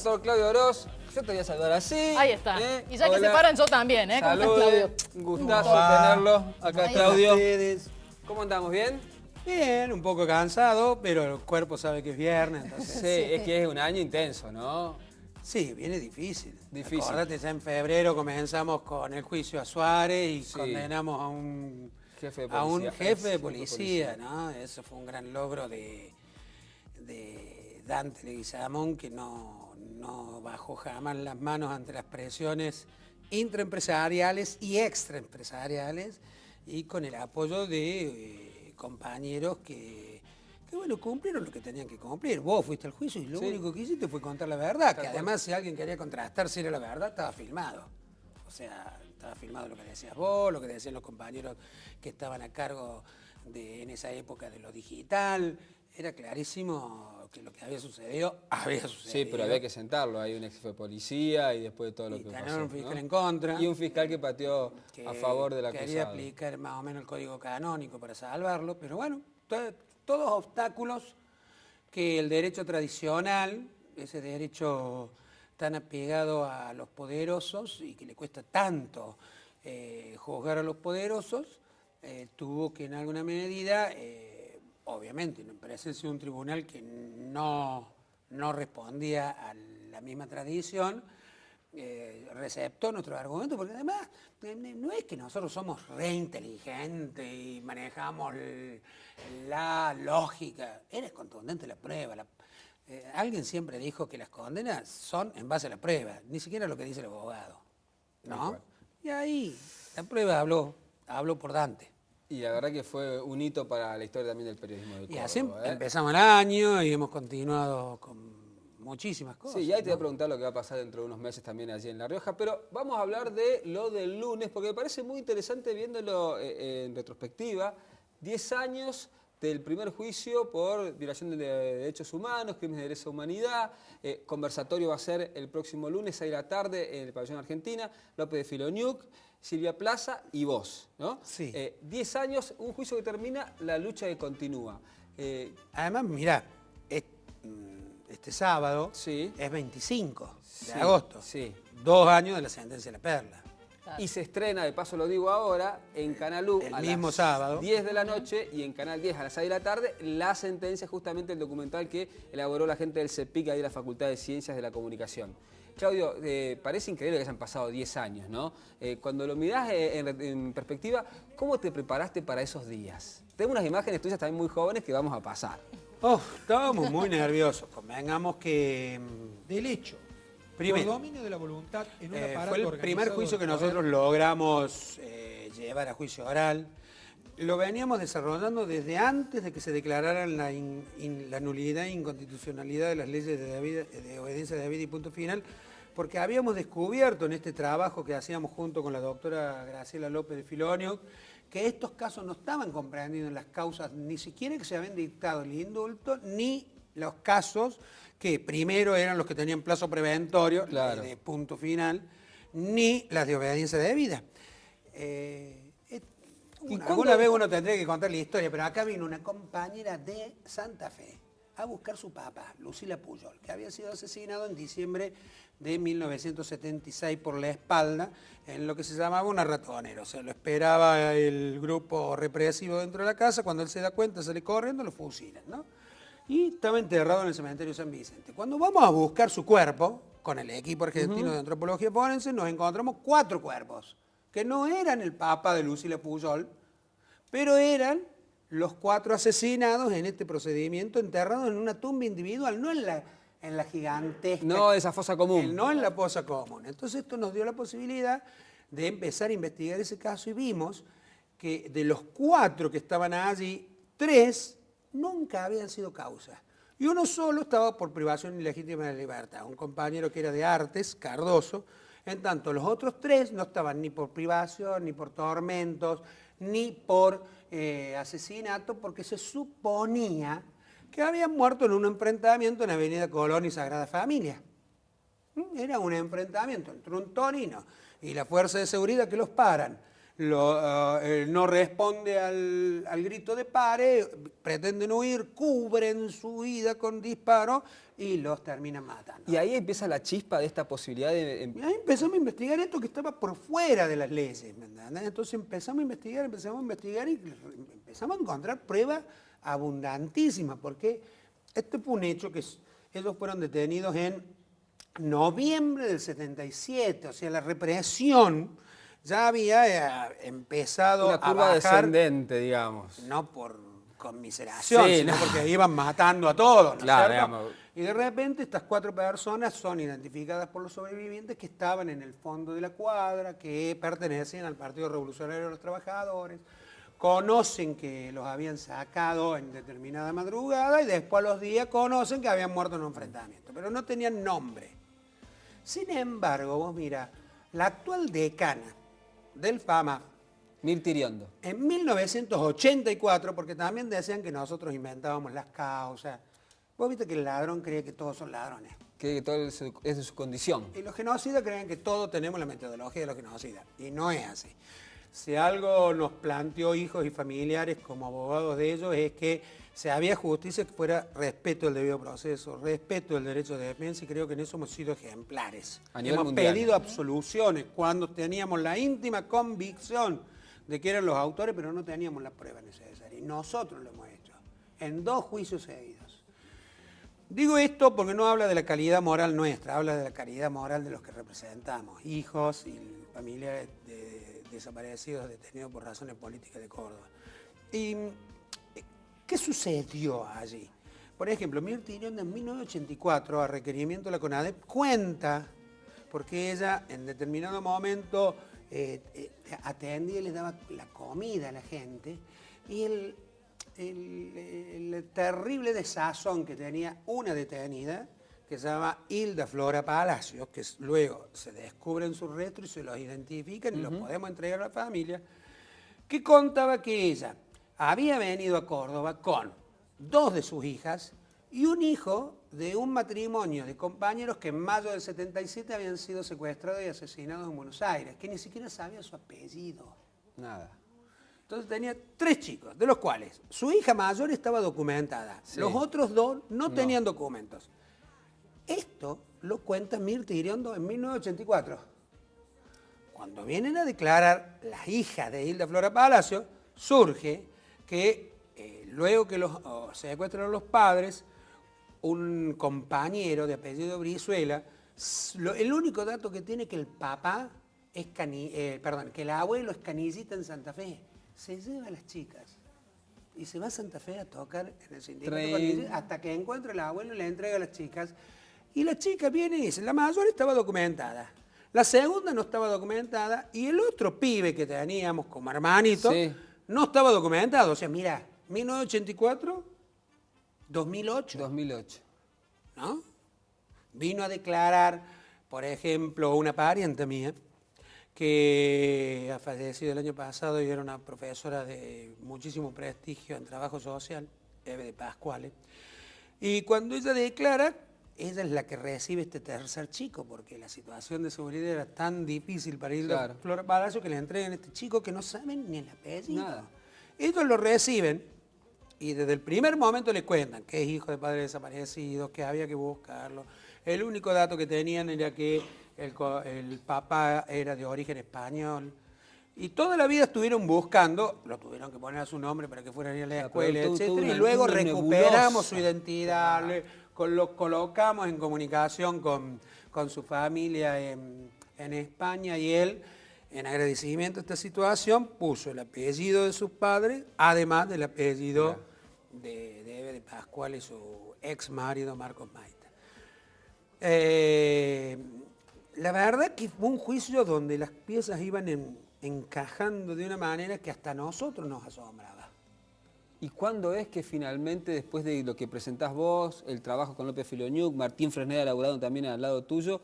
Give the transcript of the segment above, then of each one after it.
profesor Claudio Oroz. Yo te voy a saludar así. Ahí está. Y ya que Hola. se paran, yo también, ¿eh? ¿Cómo estás, Salude. Claudio? Un gustazo tenerlo acá, Ahí Claudio. Ustedes. ¿Cómo andamos? ¿Bien? Bien, un poco cansado, pero el cuerpo sabe que es viernes, Sí, entonces... es que es un año intenso, ¿no? Sí, viene difícil. Difícil. Acordate, ya en febrero comenzamos con el juicio a Suárez y Sí. condenamos a un Jefe de a un policía. jefe de Ex policía, ¿no? Eso fue un gran logro de Dante Leguizamón, que no bajó jamás las manos ante las presiones intraempresariales y extraempresariales, y con el apoyo de compañeros que bueno, cumplieron lo que tenían que cumplir. Vos fuiste al juicio y lo Sí. único que hiciste fue contar la verdad, Tal que cual. además si alguien quería contrastar si era la verdad, estaba filmado. O sea, estaba filmado lo que decías vos, lo que decían los compañeros que estaban a cargo en esa época de lo digital. Era clarísimo que lo que había sucedido. Sí, pero había que sentarlo. Hay un ex jefe de policía y después de todo lo Y que tener pasó, un fiscal ¿no? en contra. Y un fiscal que pateó que a favor del quería acusado. aplicar más o menos el código canónico para salvarlo, pero bueno, todos obstáculos que el derecho tradicional, ese derecho tan apegado a los poderosos y que le cuesta tanto juzgar a los poderosos, tuvo que en alguna medida, obviamente, en presencia de un tribunal que no respondía a la misma tradición, receptó nuestros argumentos, porque además no es que nosotros somos re inteligentes y manejamos la lógica, era contundente la prueba. Alguien siempre dijo que las condenas son en base a la prueba, ni siquiera lo que dice el abogado, ¿no? Y ahí la prueba habló por Dante. Y la verdad que fue un hito para la historia también del periodismo de Córdoba. Y así ¿eh? empezamos el año y hemos continuado con muchísimas cosas. Sí, y ahí te voy a ¿no? preguntar lo que va a pasar dentro de unos meses también allí en La Rioja, pero vamos a hablar de lo del lunes, porque me parece muy interesante viéndolo en retrospectiva. 10 años del primer juicio por violación de derechos humanos, crímenes de lesa humanidad. Conversatorio va a ser el próximo lunes, 6 de la tarde, en el Pabellón Argentina. López de Filoniuk, Silvia Plaza y vos, ¿no? Sí. 10 años, un juicio que termina, la lucha que continúa. Además, mirá, este sábado Sí. es 25 de Sí, agosto. sí. 2 años de la sentencia de la Perla. Y se estrena, de paso lo digo ahora, en Canal U El a mismo las sábado. 10 de la noche y en Canal 10 a las 6 de la tarde, la sentencia, justamente el documental que elaboró la gente del CEPIC, ahí de la Facultad de Ciencias de la Comunicación. Claudio, parece increíble que hayan pasado 10 años, ¿no? Cuando lo mirás en perspectiva, ¿cómo te preparaste para esos días? Tengo unas imágenes tuyas también muy jóvenes que vamos a pasar. Estábamos muy nerviosos. Convengamos que, del hecho, Por primero, dominio de la voluntad en un aparato fue el primer organizado juicio que del nosotros poder. logramos llevar a juicio oral. Lo veníamos desarrollando desde antes de que se declararan la nulidad e inconstitucionalidad de las leyes de obediencia debida y punto final, porque habíamos descubierto en este trabajo que hacíamos junto con la doctora Graciela López de Filoniuk, que estos casos no estaban comprendidos en las causas, ni siquiera que se habían dictado el indulto, ni los casos que primero eran los que tenían plazo preventorio, Claro. de punto final, ni las de obediencia debida. Alguna vez uno tendría que contar la historia, pero acá vino una compañera de Santa Fe a buscar su papá, Lucila Pujol, que había sido asesinado en diciembre de 1976 por la espalda, en lo que se llamaba una ratonera. O sea, lo esperaba el grupo represivo dentro de la casa, cuando él se da cuenta, sale corriendo, lo fusilan, ¿no? Y estaba enterrado en el cementerio San Vicente. Cuando vamos a buscar su cuerpo, con el equipo argentino de antropología forense, nos encontramos 4 cuerpos, que no eran el papá de Lucila Pujol, pero eran los 4 asesinados en este procedimiento, enterrados en una tumba individual, no en la gigantesca. No esa fosa común. No en la fosa común. Entonces esto nos dio la posibilidad de empezar a investigar ese caso y vimos que de los 4 que estaban allí, 3 nunca habían sido causas. Y uno solo estaba por privación ilegítima de libertad, un compañero que era de Artes, Cardoso. En tanto, los otros 3 no estaban ni por privación, ni por tormentos, ni por asesinato, porque se suponía que habían muerto en un enfrentamiento en Avenida Colón y Sagrada Familia. Era un enfrentamiento entre un torino y la fuerza de seguridad que los paran no responde al grito de pare, pretenden huir, cubren su huida con disparos y los terminan matando. Y ahí empieza la chispa de esta posibilidad de... Y ahí empezamos a investigar esto que estaba por fuera de las leyes, ¿me entiendes? Entonces empezamos a investigar y empezamos a encontrar pruebas abundantísimas, porque este fue un hecho que ellos fueron detenidos en noviembre del 77, o sea, la represión ya había empezado Una curva a bajar, descendente, digamos. no por conmiseración, Sí, sino no. porque iban matando a todos, ¿no es Claro, cierto? digamos. Y de repente estas 4 personas son identificadas por los sobrevivientes que estaban en el fondo de la cuadra, que pertenecían al Partido Revolucionario de los Trabajadores, conocen que los habían sacado en determinada madrugada y después a los días conocen que habían muerto en un enfrentamiento, pero no tenían nombre. Sin embargo, vos mira, la actual decana del FAMA, Mirta Iriondo. en 1984, porque también decían que nosotros inventábamos las causas, vos viste que el ladrón cree que todos son ladrones. Que todo es de su condición. Y los genocidas creen que todos tenemos la metodología de los genocidas, y no es así. Si algo nos planteó hijos y familiares como abogados de ellos es que si había justicia que fuera respeto al debido proceso, respeto al derecho de defensa, y creo que en eso hemos sido ejemplares. A nivel Hemos mundial. pedido absoluciones cuando teníamos la íntima convicción de que eran los autores, pero no teníamos las pruebas necesarias. Y nosotros lo hemos hecho, en 2 juicios seguidos. Digo esto porque no habla de la calidad moral nuestra, habla de la calidad moral de los que representamos, hijos y familiares de desaparecidos, detenidos por razones políticas de Córdoba. ¿Y qué sucedió allí? Por ejemplo, Mirta Iriondo en 1984, a requerimiento de la CONADEP, cuenta, porque ella en determinado momento atendía y le daba la comida a la gente, y el terrible desazón que tenía una detenida, que se llama Hilda Flora Palacios, que luego se descubren sus restos y se los identifican y los podemos entregar a la familia, que contaba que ella había venido a Córdoba con 2 de sus hijas y un hijo de un matrimonio de compañeros que en mayo del 77 habían sido secuestrados y asesinados en Buenos Aires, que ni siquiera sabía su apellido. Nada. Entonces tenía 3 chicos, de los cuales su hija mayor estaba documentada. Sí. Los otros 2 no tenían documentos. Esto lo cuenta Mirta Iriondo en 1984. Cuando vienen a declarar las hijas de Hilda Flora Palacio, surge que luego que los secuestraron los padres, un compañero de apellido Brizuela, el único dato que tiene que el papá es que el abuelo es canillita en Santa Fe. Se lleva a las chicas y se va a Santa Fe a tocar en el sindicato hasta que encuentra el abuelo y le entrega a las chicas. Y la chica viene y dice, la mayor estaba documentada, la segunda no estaba documentada y el otro pibe que teníamos como hermanito no estaba documentado. O sea, mira, 1984, 2008. 2008. ¿No? Vino a declarar, por ejemplo, una pariente mía, que ha fallecido el año pasado y era una profesora de muchísimo prestigio en trabajo social, Eve de Pascuale. Y cuando ella declara, ella es la que recibe este tercer chico, porque la situación de seguridad era tan difícil para ir a Flora Palacio que le entregan a este chico que no saben ni el apellido. Nada. Ellos lo reciben y desde el primer momento le cuentan que es hijo de padres desaparecidos, que había que buscarlo. El único dato que tenían era que el papá era de origen español. Y toda la vida estuvieron buscando, lo tuvieron que poner a su nombre para que fuera a ir a la escuela, etc. Y luego recuperamos su identidad, lo colocamos en comunicación con su familia en España y él, en agradecimiento a esta situación, puso el apellido de sus padres, además del apellido de Eve de Pascual y su ex marido Marcos Maita. La verdad que fue un juicio donde las piezas iban encajando de una manera que hasta a nosotros nos asombraba. ¿Y cuándo es que finalmente, después de lo que presentás vos, el trabajo con López Filoñuc, Martín Fresneda laburando también al lado tuyo,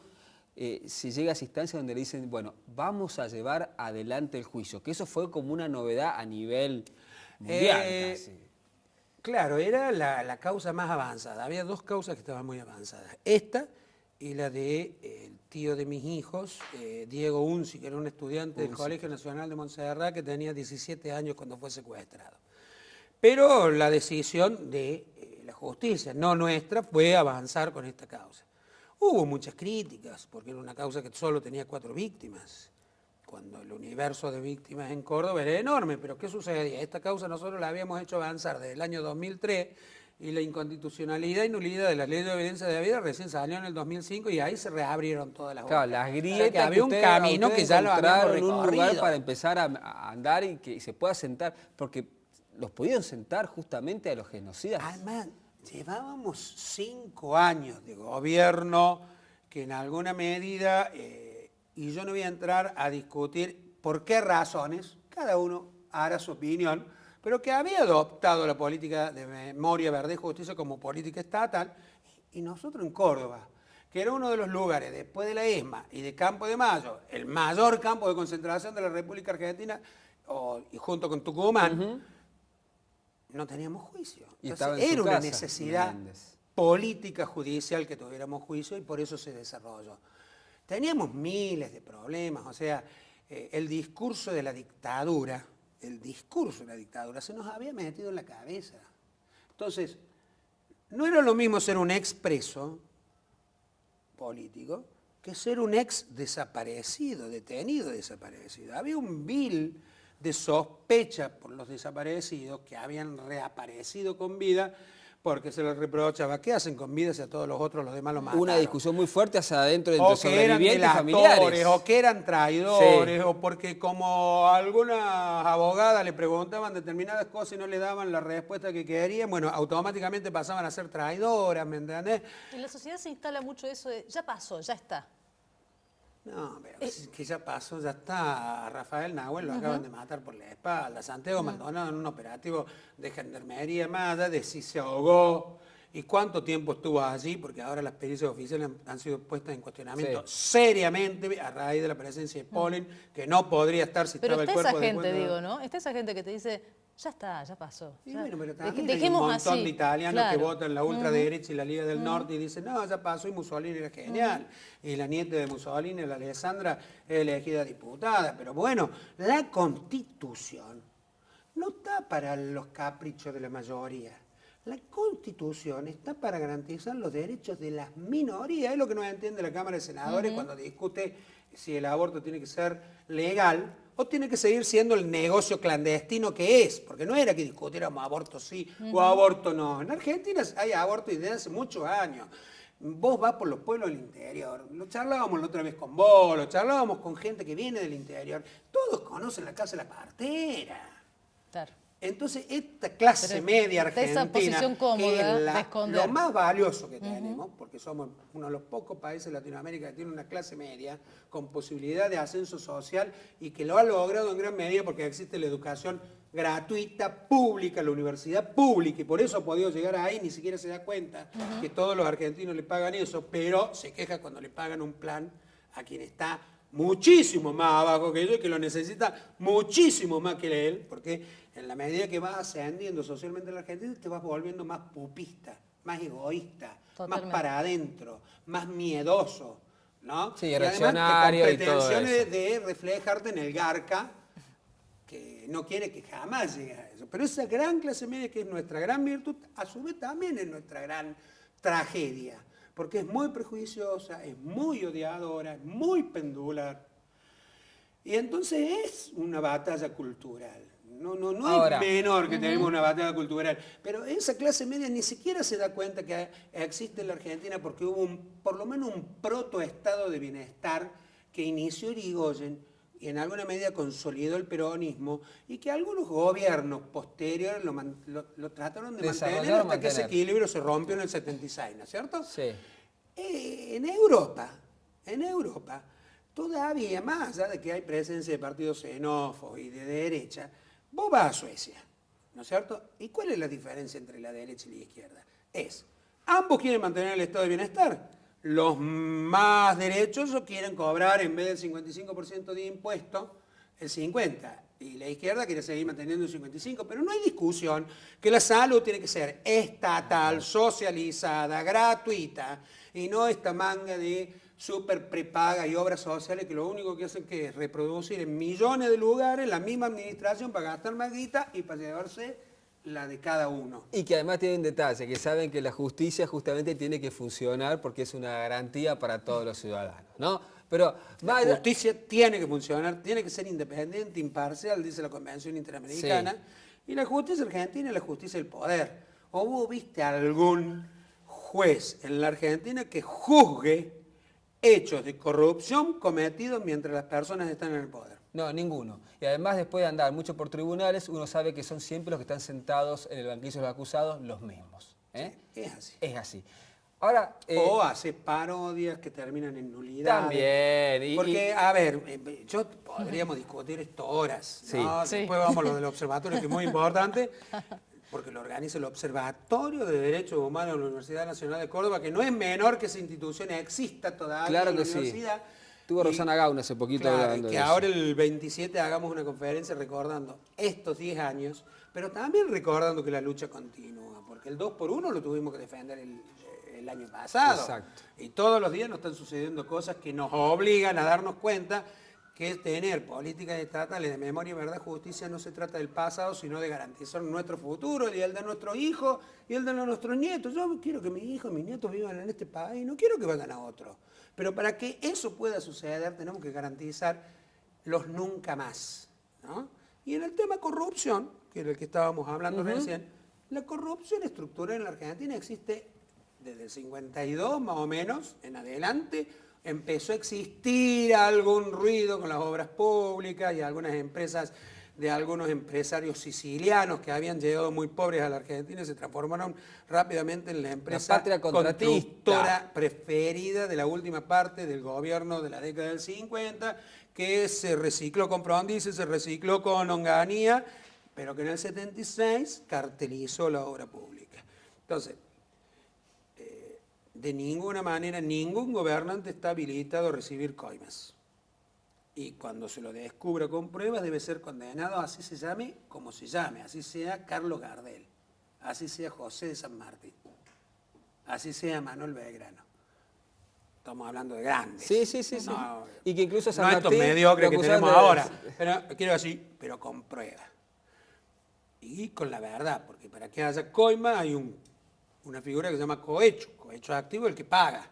se llega a esa instancia donde le dicen, bueno, vamos a llevar adelante el juicio? Que eso fue como una novedad a nivel mundial casi. Claro, era la causa más avanzada. Había 2 causas que estaban muy avanzadas. Esta y la de tío de mis hijos, Diego Unzi, que era un estudiante del Colegio Nacional de Montserrat, que tenía 17 años cuando fue secuestrado. Pero la decisión de la justicia, no nuestra, fue avanzar con esta causa. Hubo muchas críticas, porque era una causa que solo tenía 4 víctimas, cuando el universo de víctimas en Córdoba era enorme. Pero ¿qué sucedía? Esta causa nosotros la habíamos hecho avanzar desde el año 2003, y la inconstitucionalidad y nulidad de la ley de evidencia de vida recién salió en el 2005, y ahí se reabrieron todas las Claro, obras. las O grietas sea, que había un camino que ya lo habíamos un lugar recorrido. para empezar a andar y que se pueda sentar, porque los pudieron sentar justamente a los genocidas. Además, llevábamos 5 años de gobierno que en alguna medida, y yo no voy a entrar a discutir por qué razones, cada uno hará su opinión, pero que había adoptado la política de memoria, verdad y justicia como política estatal, y nosotros en Córdoba, que era uno de los lugares, después de la ESMA y de Campo de Mayo, el mayor campo de concentración de la República Argentina, y junto con Tucumán, no teníamos juicio. Y Entonces, estaba en su era una casa, necesidad Menéndez. política judicial que tuviéramos juicio, y por eso se desarrolló. Teníamos miles de problemas, o sea, el discurso de la dictadura, se nos había metido en la cabeza. Entonces, no era lo mismo ser un expreso político que ser un ex desaparecido, detenido desaparecido. Había un vil de sospecha por los desaparecidos que habían reaparecido con vida, porque se les reprochaba, ¿qué hacen con vida si a todos los otros los demás los mataron? Una discusión muy fuerte hacia adentro entre O que eran sobrevivientes y familiares. delatores, o que eran traidores, Sí. o porque como algunas abogadas le preguntaban determinadas cosas y no le daban la respuesta que querían, bueno, automáticamente pasaban a ser traidoras, ¿me entendés? En la sociedad se instala mucho eso de, ya pasó, ya está. No, pero es que ya pasó, ya está. A Rafael Nahuel lo acaban de matar por la espalda. Santiago Maldonado en un operativo de gendarmería armada, de si se ahogó y cuánto tiempo estuvo allí, porque ahora las pericias oficiales han sido puestas en cuestionamiento seriamente a raíz de la presencia de polen, que no podría estar si Pero estaba el está esa cuerpo gente, después de- digo, ¿no? Está hay gente que te dice, ya está, ya pasó. Y ya. bueno, pero también hay un Dejemos montón así. de italianos Claro. que votan la ultraderecha y la Liga del Norte y dicen, no, ya pasó y Mussolini era genial. Y la nieta de Mussolini, la Alessandra, es elegida diputada. Pero bueno, la Constitución no está para los caprichos de la mayoría. La Constitución está para garantizar los derechos de las minorías. Es lo que no entiende la Cámara de Senadores cuando discute si el aborto tiene que ser legal o tiene que seguir siendo el negocio clandestino que es, porque no era que discutiéramos aborto sí o aborto no. En Argentina hay aborto desde hace muchos años. Vos vas por los pueblos del interior, lo charlábamos la otra vez con vos, lo charlábamos con gente que viene del interior, todos conocen la casa de la partera. Claro. Entonces, esta clase Pero media está esa argentina, posición cómoda que es de esconder. lo más valioso que tenemos, porque somos uno de los pocos países de Latinoamérica que tiene una clase media con posibilidad de ascenso social y que lo ha logrado en gran medida porque existe la educación gratuita, pública, la universidad pública, y por eso ha podido llegar ahí, ni siquiera se da cuenta que todos los argentinos le pagan eso, pero se queja cuando le pagan un plan a quien está muchísimo más abajo que ellos, que lo necesita muchísimo más que él, porque en la medida que vas ascendiendo socialmente en la Argentina, te vas volviendo más pupista, más egoísta, Totalmente. más para adentro, más miedoso, ¿no? Sí, y además reaccionario con y todo pretensiones eso. de reflejarte en el garca, que no quiere que jamás llegue a eso. Pero esa gran clase media, que es nuestra gran virtud, a su vez también es nuestra gran tragedia, porque es muy prejuiciosa, es muy odiadora, es muy pendular. Y entonces es una batalla cultural. No Ahora, es menor que tenemos una batalla cultural. Pero esa clase media ni siquiera se da cuenta que existe en la Argentina porque hubo por lo menos un protoestado de bienestar que inició Irigoyen y en alguna medida consolidó el peronismo, y que algunos gobiernos posteriores lo trataron de mantener Desarrollar, hasta que ese mantener. equilibrio se rompió en el 76, ¿no es cierto? Sí. En Europa, todavía más allá de que hay presencia de partidos xenófobos y de derecha, vos vas a Suecia, ¿no es cierto? ¿Y cuál es la diferencia entre la derecha y la izquierda? Ambos quieren mantener el estado de bienestar. Los más derechosos quieren cobrar, en vez del 55% de impuesto, el 50%. Y la izquierda quiere seguir manteniendo el 55%. Pero no hay discusión que la salud tiene que ser estatal, socializada, gratuita, y no esta manga de súper prepaga y obras sociales que lo único que hacen que es reproducir en millones de lugares la misma administración para gastar más guita y para llevarse la de cada uno. Y que además tienen detalle, que saben que la justicia justamente tiene que funcionar porque es una garantía para todos los ciudadanos, ¿no? Pero La justicia tiene que funcionar, tiene que ser independiente, imparcial, dice la Convención Interamericana, y la justicia argentina es la justicia del poder. ¿O vos viste algún juez en la Argentina que juzgue hechos de corrupción cometidos mientras las personas están en el poder? no, ninguno. Y además después de andar mucho por tribunales, uno sabe que son siempre los que están sentados en el banquillo de los acusados los mismos. ¿eh? Es así. Es así. Ahora, O hace parodias que terminan en nulidad. también. Porque, a ver, podríamos discutir esto horas, ¿no? Sí. Después vamos a lo del observatorio, que es muy importante, porque lo organiza el Observatorio de Derechos Humanos de la Universidad Nacional de Córdoba, que no es menor que esa institución exista todavía Claro en la que sí. universidad. Tuvo Y- Rosana Gauna hace poquito Claro, hablando y de que eso. ahora el 27 hagamos una conferencia recordando estos 10 años, pero también recordando que la lucha continúa, porque el 2x1 lo tuvimos que defender el año pasado. Exacto. Y todos los días nos están sucediendo cosas que nos obligan a darnos cuenta que tener políticas estatales de memoria, y verdad, justicia no se trata del pasado, sino de garantizar nuestro futuro y el de nuestros hijos y el de nuestros nietos. Yo quiero que mis hijos y mis nietos vivan en este país, no quiero que vayan a otro. Pero para que eso pueda suceder tenemos que garantizar los nunca más, ¿no? Y en el tema corrupción, que era el que estábamos hablando recién, la corrupción estructural en la Argentina existe desde el 52 más o menos en adelante. Empezó a existir algún ruido con las obras públicas y algunas empresas de algunos empresarios sicilianos que habían llegado muy pobres a la Argentina y se transformaron rápidamente en la empresa patria contratista. constructora preferida de la última parte del gobierno de la década del 50, que se recicló con Frondizi, se recicló con Onganía, pero que en el 76 cartelizó la obra pública. Entonces, de ninguna manera, ningún gobernante está habilitado a recibir coimas. Y cuando se lo descubra con pruebas debe ser condenado, así se llame, como se llame, así sea Carlos Gardel, así sea José de San Martín, así sea Manuel Belgrano. Estamos hablando de grandes. Sí, sí, sí, sí. No, Y que incluso San no estos Martín mediocres lo que acusaron tenemos de- ahora. Pero quiero decir, pero con pruebas. Y con la verdad, porque para que haya coima hay una figura que se llama cohecho. Cohecho activo el que paga.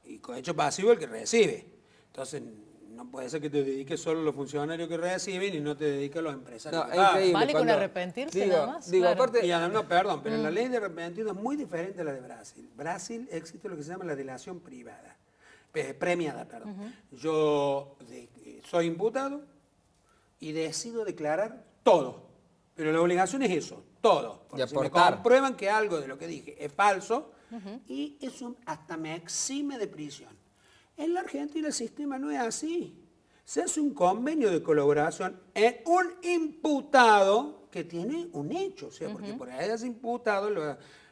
Y cohecho pasivo el que recibe. Entonces, no puede ser que te dediques solo a los funcionarios que reciben y no te dediques a los empresarios No, que es pagan. increíble. ¿Vale con cuando- arrepentirse nada más? Digo, Claro. aparte, Y no, perdón, pero la ley de arrepentimiento es muy diferente a la de Brasil. Brasil existe lo que se llama la delación privada, premiada, perdón. Yo soy imputado y decido declarar todo, pero la obligación es eso, todo. Porque Y si me aportar. comprueban que algo de lo que dije es falso, y eso hasta me exime de prisión. En la Argentina el sistema no es así. Se hace un convenio de colaboración en un imputado que tiene un hecho. O sea, porque por ahí es imputado,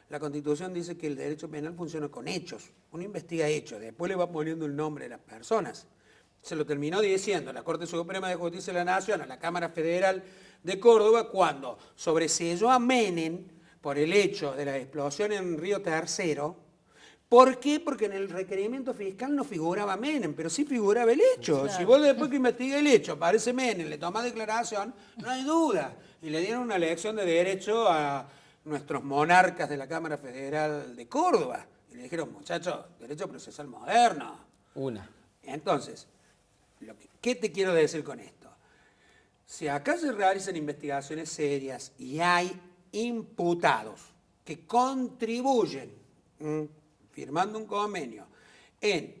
la Constitución dice que el derecho penal funciona con hechos. Uno investiga hechos, después le va poniendo el nombre de las personas. Se lo terminó diciendo la Corte Suprema de Justicia de la Nación a la Cámara Federal de Córdoba cuando sobreseyó a Menem por el hecho de la explosión en Río Tercero. ¿Por qué? Porque en el requerimiento fiscal no figuraba Menem, pero sí figuraba el hecho. Claro. Si vos después que investiga el hecho aparece Menem, le toma declaración, no hay duda. Y le dieron una lección de derecho a nuestros monarcas de la Cámara Federal de Córdoba. Y le dijeron, muchachos, derecho procesal moderno. una. Entonces, ¿qué te quiero decir con esto? Si acá se realizan investigaciones serias y hay imputados que contribuyen, firmando un convenio, en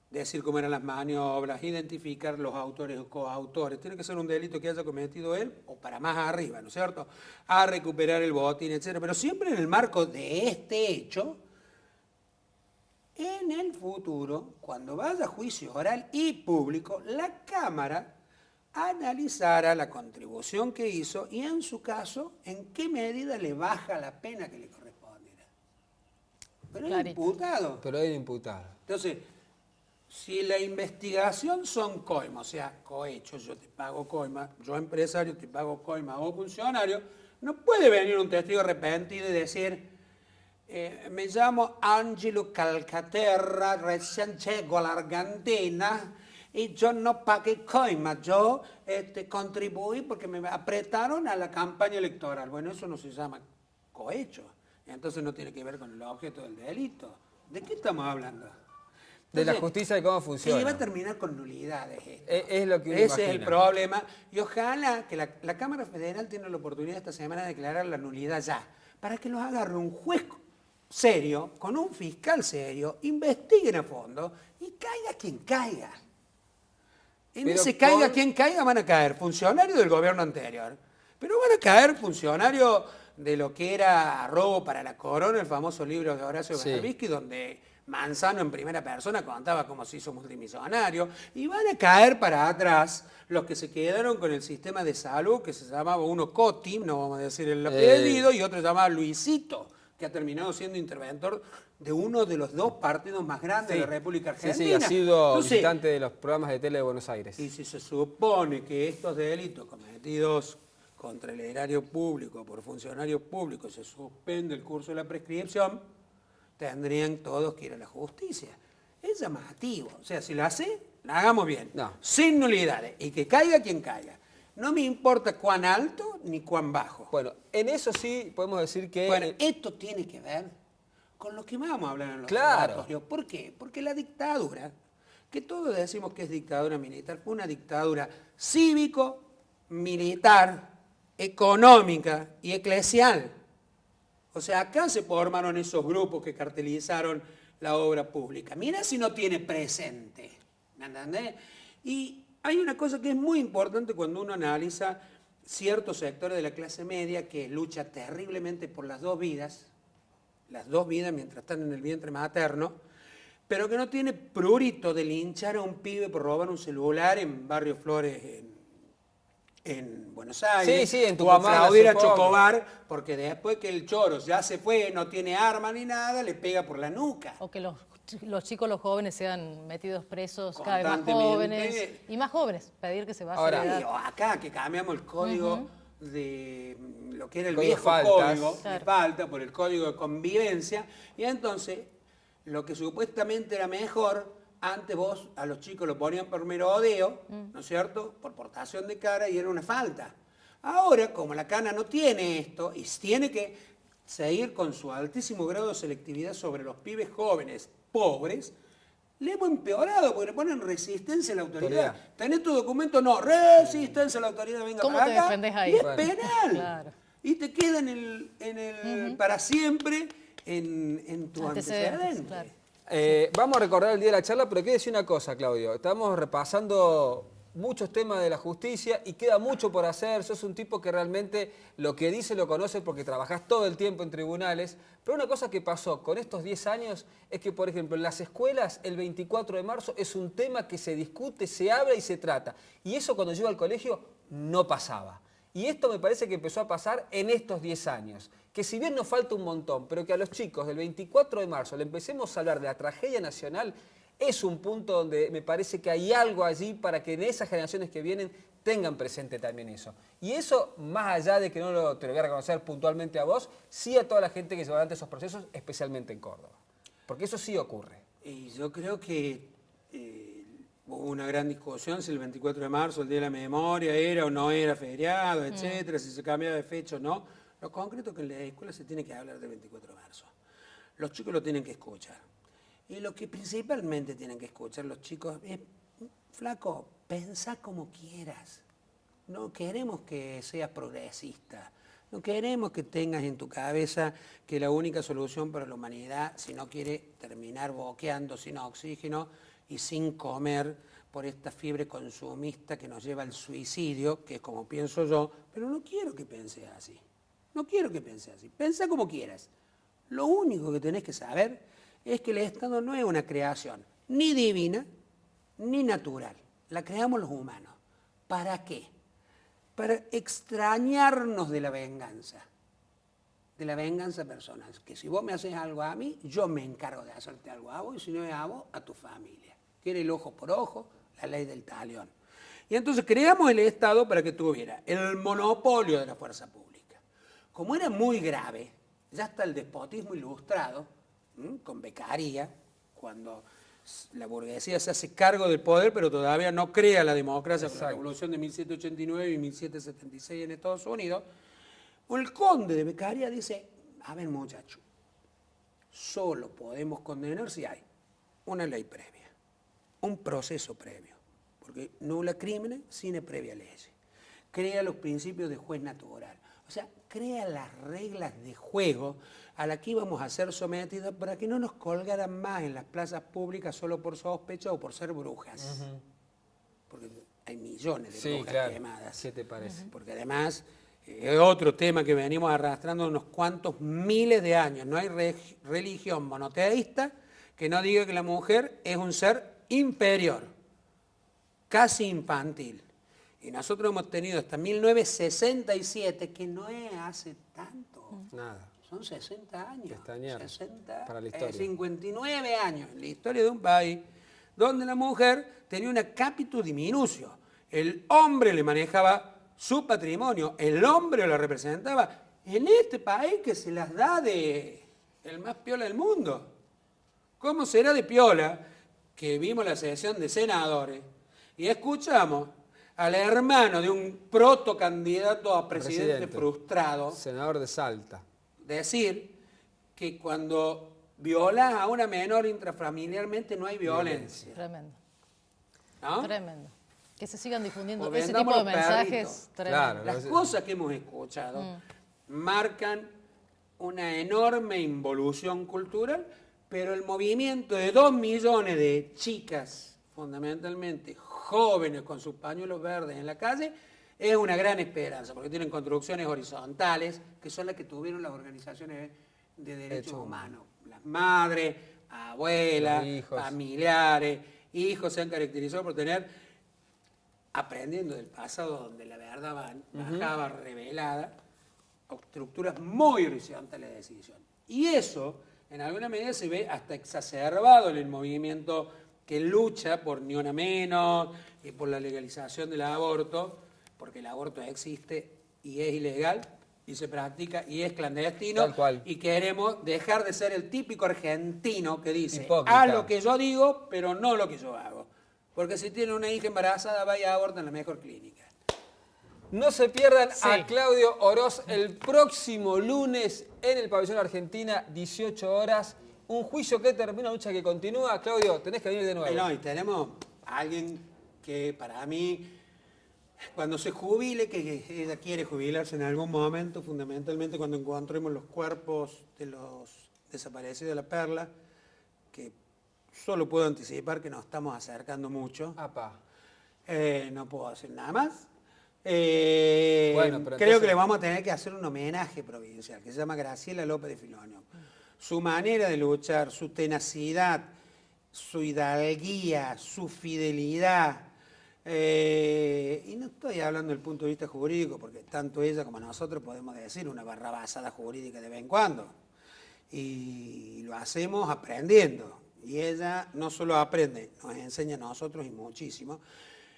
decir cómo eran las maniobras, identificar los autores o coautores, tiene que ser un delito que haya cometido él o para más arriba, ¿no es cierto? A recuperar el botín, etcétera, pero siempre en el marco de este hecho. En el futuro, cuando vaya a juicio oral y público, la Cámara analizará la contribución que hizo y en su caso, en qué medida le baja la pena que le corresponderá. Pero es Clarito. imputado. Pero hay un imputado. Entonces, si la investigación son coimas, o sea, cohechos, yo te pago coima, yo empresario te pago coima o funcionario, no puede venir un testigo arrepentido y decir, me llamo Angelo Calcaterra, recién llego a la Argentina y yo no pagué coima, yo contribuí porque me apretaron a la campaña electoral. Bueno, eso no se llama cohecho, entonces no tiene que ver con el objeto del delito. ¿De qué estamos hablando? De la Entonces, justicia y cómo funciona. y va a terminar con nulidades esto. Es lo que uno Ese imagina. es el problema. Y ojalá que la Cámara Federal tenga la oportunidad esta semana de declarar la nulidad ya, para que los agarre un juez serio, con un fiscal serio, investiguen a fondo y caiga quien caiga. En Pero ese caiga con- quien caiga van a caer funcionarios del gobierno anterior, pero van a caer funcionarios de lo que era Robo para la Corona, el famoso libro de Horacio Sí. Berbisky, donde Manzano en primera persona contaba cómo se hizo multimillonario, y van a caer para atrás los que se quedaron con el sistema de salud que se llamaba uno Coti, no vamos a decir el apellido, y otro se llamaba Luisito, que ha terminado siendo interventor de uno de los dos partidos más grandes de la República Sí, Argentina. sí, ha sido Entonces, visitante de los programas de tele de Buenos Aires. y si se supone que estos delitos cometidos contra el erario público por funcionarios públicos se suspende el curso de la prescripción, tendrían todos que ir a la justicia. Es llamativo. O sea, si lo hace, lo hagamos bien. No. Sin nulidades. Y que caiga quien caiga. No me importa cuán alto ni cuán bajo. Bueno, en eso sí podemos decir que... Bueno, esto tiene que ver con lo que vamos a hablar en los Claro. debates. ¿Por qué? Porque la dictadura, que todos decimos que es dictadura militar, fue una dictadura cívico, militar, económica y eclesial. O sea, acá se formaron esos grupos que cartelizaron la obra pública. Mira si no tiene presente, ¿me entendés? Y hay una cosa que es muy importante cuando uno analiza ciertos sectores de la clase media que lucha terriblemente por las dos vidas mientras están en el vientre materno, pero que no tiene prurito de linchar a un pibe por robar un celular en Barrio Flores, en Buenos Aires, Sí, sí, en o Tucumán, aplaudir a supongo. Chocobar, porque después que el choro ya se fue, no tiene arma ni nada, le pega por la nuca. O que los chicos, los jóvenes sean metidos presos cada vez más Constantemente. jóvenes. Y más jóvenes, pedir que se baje Ahora, de Sí, edad. o acá que cambiamos el código de lo que era el Código viejo faltas. código de Claro. falta por el código de convivencia, y entonces lo que supuestamente era mejor, antes vos a los chicos lo ponían por merodeo, ¿no es cierto? Por portación de cara y era una falta. Ahora, como la cana no tiene esto y tiene que seguir con su altísimo grado de selectividad sobre los pibes jóvenes pobres, le hemos empeorado porque le ponen resistencia a la autoridad. Autoridad. ¿Tenés tu documento? No, resistencia a la autoridad, venga ¿Cómo para te acá. defendés ahí? Y es Bueno, penal. claro. Y te queda en el para siempre en tu Antecedentes, antecedente. claro. Vamos a recordar el día de la charla, pero quiero decir una cosa, Claudio. Estamos repasando muchos temas de la justicia y queda mucho por hacer. Sos un tipo que realmente lo que dice lo conoce porque trabajás todo el tiempo en tribunales. Pero una cosa que pasó con estos 10 años es que, por ejemplo, en las escuelas el 24 de marzo es un tema que se discute, se habla y se trata. Y eso cuando yo iba al colegio no pasaba. Y esto me parece que empezó a pasar en estos 10 años. Que si bien nos falta un montón, pero que a los chicos del 24 de marzo le empecemos a hablar de la tragedia nacional, es un punto donde me parece que hay algo allí para que en esas generaciones que vienen tengan presente también eso. Y eso, más allá de que no te lo voy a reconocer puntualmente a vos, sí a toda la gente que lleva adelante esos procesos, especialmente en Córdoba. Porque eso sí ocurre. Y yo creo que hubo una gran discusión si el 24 de marzo, el Día de la Memoria, era o no era feriado, etcétera, si se cambiaba de fecha o no. Lo concreto es que en la escuela se tiene que hablar del 24 de marzo. Los chicos lo tienen que escuchar. Y lo que principalmente tienen que escuchar los chicos es, flaco, pensá como quieras. No queremos que seas progresista. No queremos que tengas en tu cabeza que la única solución para la humanidad, si no quiere terminar boqueando sin oxígeno y sin comer por esta fiebre consumista que nos lleva al suicidio, que es como pienso yo, pero no quiero que pienses así. No quiero que pienses así. Pensá como quieras. Lo único que tenés que saber es que el Estado no es una creación ni divina ni natural. La creamos los humanos. ¿Para qué? Para extrañarnos de la venganza personal. Que si vos me haces algo a mí, yo me encargo de hacerte algo a vos, y si no es a vos, a tu familia. Quiere el ojo por ojo, la ley del talión. Y entonces creamos el Estado para que tuviera el monopolio de la fuerza pública. Como era muy grave ya está el despotismo ilustrado, con Beccaria, cuando la burguesía se hace cargo del poder, pero todavía no crea la democracia con la revolución de 1789 y 1776 en Estados Unidos. El conde de Beccaria dice, a ver muchacho, solo podemos condenar si hay una ley previa, un proceso previo, porque nulla crimine sine previa legge. Crea los principios de juez natural, o sea, crea las reglas de juego a las que íbamos a ser sometidos para que no nos colgaran más en las plazas públicas solo por sospecha o por ser brujas. Porque hay millones de brujas quemadas. ¿Qué te parece? Porque además es otro tema que venimos arrastrando unos cuantos miles de años. No hay religión monoteísta que no diga que la mujer es un ser inferior, casi infantil. Y nosotros hemos tenido hasta 1967, que no es hace tanto. Nada. Son 60 años. Pestañear 60, para la historia. 59 años en la historia de un país donde la mujer tenía una capitu diminucio. El hombre le manejaba su patrimonio, el hombre lo representaba. En este país que se las da de el más piola del mundo. ¿Cómo será de piola que vimos la sesión de senadores y escuchamos al hermano de un protocandidato a presidente frustrado, senador de Salta, decir que cuando violas a una menor intrafamiliarmente no hay violencia? Tremendo. ¿No? Tremendo. Que se sigan difundiendo O ese vendamos tipo de los mensajes. perritos. Tremendo. Claro. Las cosas que hemos escuchado marcan una enorme involución cultural, pero el movimiento de 2 millones de chicas, fundamentalmente jóvenes con sus pañuelos verdes en la calle, es una gran esperanza, porque tienen construcciones horizontales, que son las que tuvieron las organizaciones de derechos humanos. Las madres, abuelas, familiares, hijos se han caracterizado por tener, aprendiendo del pasado donde la verdad bajaba revelada, estructuras muy horizontales de decisión. Y eso, en alguna medida, se ve hasta exacerbado en el movimiento que lucha por ni una menos y por la legalización del aborto, porque el aborto existe y es ilegal y se practica y es clandestino. Tal cual. Y queremos dejar de ser el típico argentino que dice, hipócrita, haz lo que yo digo, pero no lo que yo hago. Porque si tiene una hija embarazada, vaya a abortar en la mejor clínica. No se pierdan Sí. a Claudio Oroz el próximo lunes en el Pabellón Argentina, 18 horas. Un juicio que termina, una lucha que continúa. Claudio, tenés que venir de nuevo. No, y tenemos a alguien que para mí, cuando se jubile, que ella quiere jubilarse en algún momento, fundamentalmente cuando encontremos los cuerpos de los desaparecidos de la Perla, que solo puedo anticipar que nos estamos acercando mucho. Apa. No puedo hacer nada más. Bueno, pero creo entonces que le vamos a tener que hacer un homenaje provincial, que se llama Graciela López de Filonio. Su manera de luchar, su tenacidad, su hidalguía, su fidelidad. Y no estoy hablando desde el punto de vista jurídico, porque tanto ella como nosotros podemos decir una barrabasada jurídica de vez en cuando. Y lo hacemos aprendiendo. Y ella no solo aprende, nos enseña a nosotros y muchísimo.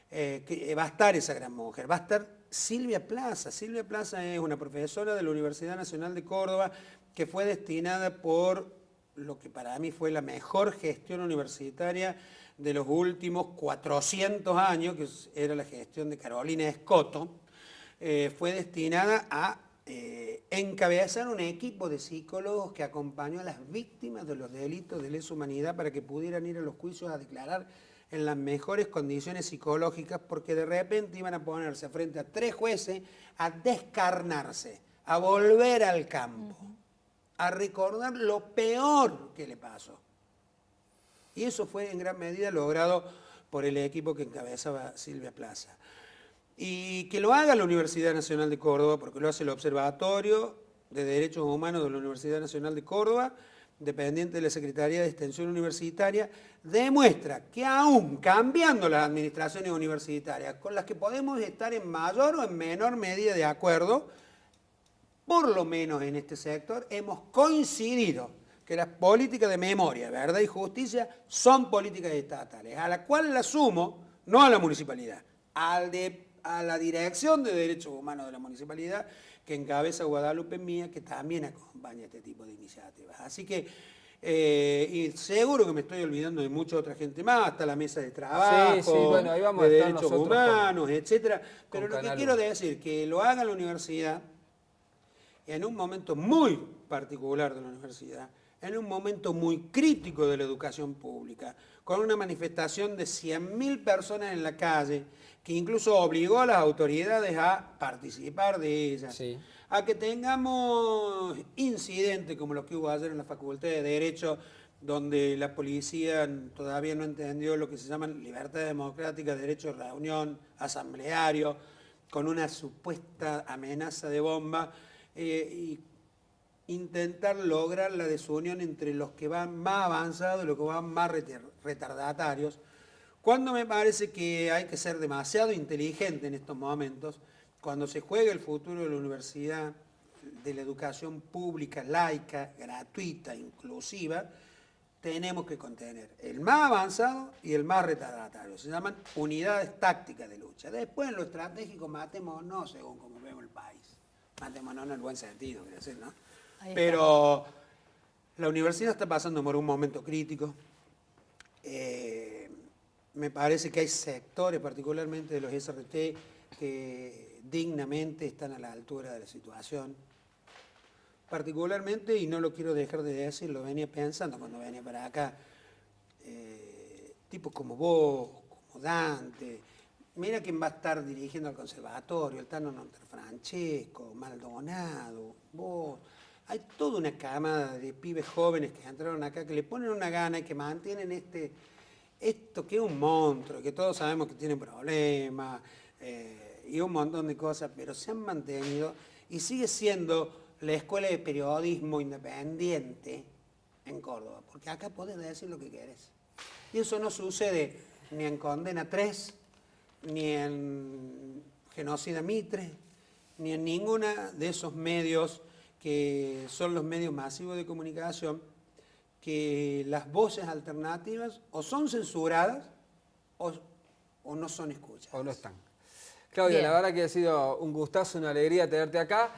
Que va a estar esa gran mujer, va a estar Silvia Plaza. Silvia Plaza es una profesora de la Universidad Nacional de Córdoba que fue destinada por lo que para mí fue la mejor gestión universitaria de los últimos 400 años, que era la gestión de Carolina Escoto. Fue destinada a encabezar un equipo de psicólogos que acompañó a las víctimas de los delitos de lesa humanidad para que pudieran ir a los juicios a declarar en las mejores condiciones psicológicas, porque de repente iban a ponerse frente a 3 jueces a descarnarse, a volver al campo, a recordar lo peor que le pasó. Y eso fue en gran medida logrado por el equipo que encabezaba Silvia Plaza. Y que lo haga la Universidad Nacional de Córdoba, porque lo hace el Observatorio de Derechos Humanos de la Universidad Nacional de Córdoba, dependiente de la Secretaría de Extensión Universitaria, demuestra que aún cambiando las administraciones universitarias, con las que podemos estar en mayor o en menor medida de acuerdo, por lo menos en este sector hemos coincidido que las políticas de memoria, verdad y justicia son políticas estatales, a la cual la sumo, no a la municipalidad, a la Dirección de Derechos Humanos de la Municipalidad, que encabeza Guadalupe Mía, que también acompaña este tipo de iniciativas. Así que, y seguro que me estoy olvidando de mucha otra gente más, hasta la mesa de trabajo, Sí, bueno, ahí vamos de a estar derechos nosotros humanos, etcétera. Pero lo que Canal quiero 1. decir, que lo haga la universidad, en un momento muy particular de la universidad, en un momento muy crítico de la educación pública, con una manifestación de 100.000 personas en la calle, que incluso obligó a las autoridades a participar de ellas, Sí. a que tengamos incidentes como los que hubo ayer en la Facultad de Derecho, donde la policía todavía no entendió lo que se llaman libertad democrática, derecho de reunión, asambleario, con una supuesta amenaza de bomba, y intentar lograr la desunión entre los que van más avanzados y los que van más retardatarios, cuando me parece que hay que ser demasiado inteligente en estos momentos, cuando se juega el futuro de la universidad, de la educación pública, laica, gratuita, inclusiva, tenemos que contener el más avanzado y el más retardatario. Se llaman unidades tácticas de lucha. Después en lo estratégico matémonos según como vemos el país. Matémonos en el buen sentido, quiero decir, ¿no? Pero la universidad está pasando por un momento crítico. Me parece que hay sectores, particularmente de los SRT, que dignamente están a la altura de la situación. Particularmente, y no lo quiero dejar de decir, lo venía pensando cuando venía para acá, tipos como vos, como Dante, mira quién va a estar dirigiendo al conservatorio, el Tano Francesco, Maldonado, vos. Hay toda una camada de pibes jóvenes que entraron acá, que le ponen una gana y que mantienen esto que es un monstruo, que todos sabemos que tiene problemas y un montón de cosas, pero se han mantenido y sigue siendo la escuela de periodismo independiente en Córdoba, porque acá podés decir lo que querés. Y eso no sucede ni en Condena 3, ni en Genocida Mitre, ni en ninguna de esos medios que son los medios masivos de comunicación, que las voces alternativas o son censuradas o no son escuchadas. O no están. Claudia, Bien. la verdad que ha sido un gustazo, una alegría tenerte acá.